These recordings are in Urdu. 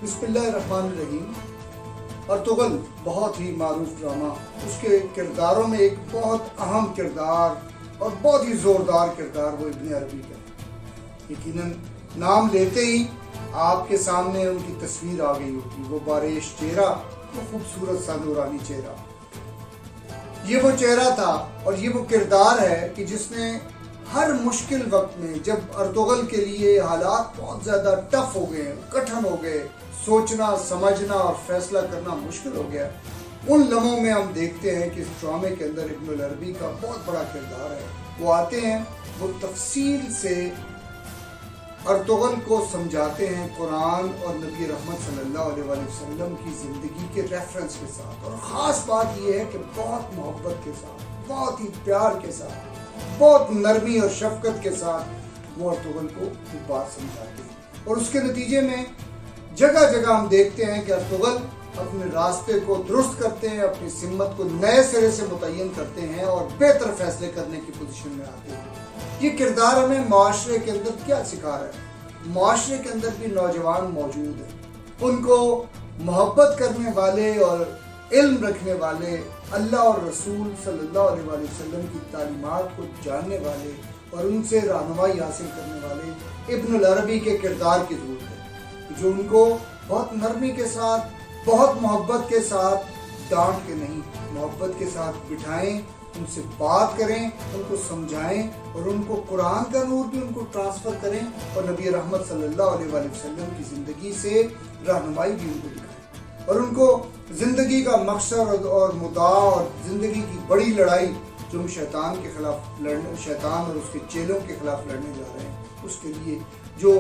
بسم اللہ الرحمن الرحیم۔ ارطغرل بہت ہی معروف ڈرامہ، اس کے کرداروں میں ایک بہت اہم کردار اور بہت ہی زوردار کردار وہ ابن عربی کا ہے۔ یقیناً نام لیتے ہی آپ کے سامنے ان کی تصویر آ گئی ہوتی، وہ باریش چہرہ، وہ خوبصورت سا نورانی چہرہ۔ یہ وہ چہرہ تھا اور یہ وہ کردار ہے کہ جس نے ہر مشکل وقت میں، جب ارطغرل کے لیے حالات بہت زیادہ ٹف ہو گئے، کٹھن ہو گئے، سوچنا سمجھنا اور فیصلہ کرنا مشکل ہو گیا، ان لمحوں میں ہم دیکھتے ہیں کہ اس ڈرامے کے اندر ابن العربی کا بہت بڑا کردار ہے۔ وہ آتے ہیں، وہ تفصیل سے ارطغرل کو سمجھاتے ہیں قرآن اور نبی رحمت صلی اللہ علیہ وسلم کی زندگی کے ریفرنس کے ساتھ، اور خاص بات یہ ہے کہ بہت محبت کے ساتھ، بہت ہی پیار کے ساتھ، بہت نرمی اور شفقت کے ساتھ وہ ارطغرل کو بات سمجھاتے ہیں۔ اور اس کے نتیجے میں جگہ جگہ ہم دیکھتے ہیں کہ ارطغرل اپنے راستے کو درست کرتے ہیں، اپنی سمت کو نئے سرے سے متعین کرتے ہیں اور بہتر فیصلے کرنے کی پوزیشن میں آتے ہیں۔ یہ کردار ہمیں معاشرے کے اندر کیا سکھا رہا ہے؟ معاشرے کے اندر بھی نوجوان موجود ہیں، ان کو محبت کرنے والے اور علم رکھنے والے، اللہ اور رسول صلی اللہ علیہ وسلم کی تعلیمات کو جاننے والے اور ان سے رہنمائی حاصل کرنے والے ابن العربی کے کردار کی ضرورت ہے، جو ان کو بہت نرمی کے ساتھ، بہت محبت کے ساتھ، ڈانٹ کے نہیں، محبت کے ساتھ بٹھائیں، ان سے بات کریں، ان کو سمجھائیں اور ان کو قرآن کا نور بھی ان کو ٹرانسفر کریں اور نبی رحمت صلی اللہ علیہ وسلم کی زندگی سے رہنمائی بھی ان کو دکھائیں، اور ان کو زندگی کا مقصد اور مدعا اور زندگی کی بڑی لڑائی جو ہم شیطان کے خلاف لڑنے، شیطان اور اس کے چیلوں کے خلاف لڑنے جا رہے ہیں، اس کے لیے جو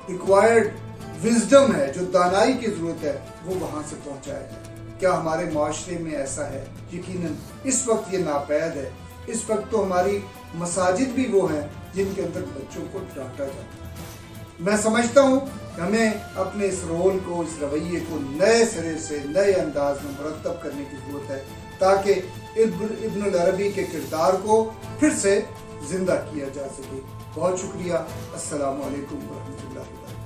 ریکوائرڈ وزڈم ہے، جو دانائی کی ضرورت ہے، وہ وہاں سے پہنچایا جائے۔ کیا ہمارے معاشرے میں ایسا ہے؟ یقیناً اس وقت یہ ناپید ہے۔ اس وقت تو ہماری مساجد بھی وہ ہیں جن کے اندر بچوں کو ڈانٹا جاتا ہے۔ میں سمجھتا ہوں کہ ہمیں اپنے اس رول کو، اس رویے کو نئے سرے سے، نئے انداز میں مرتب کرنے کی ضرورت ہے، تاکہ ابن العربی کے کردار کو پھر سے زندہ کیا جا سکے۔ بہت شکریہ۔ السلام علیکم ورحمۃ اللہ وبرکاتہ۔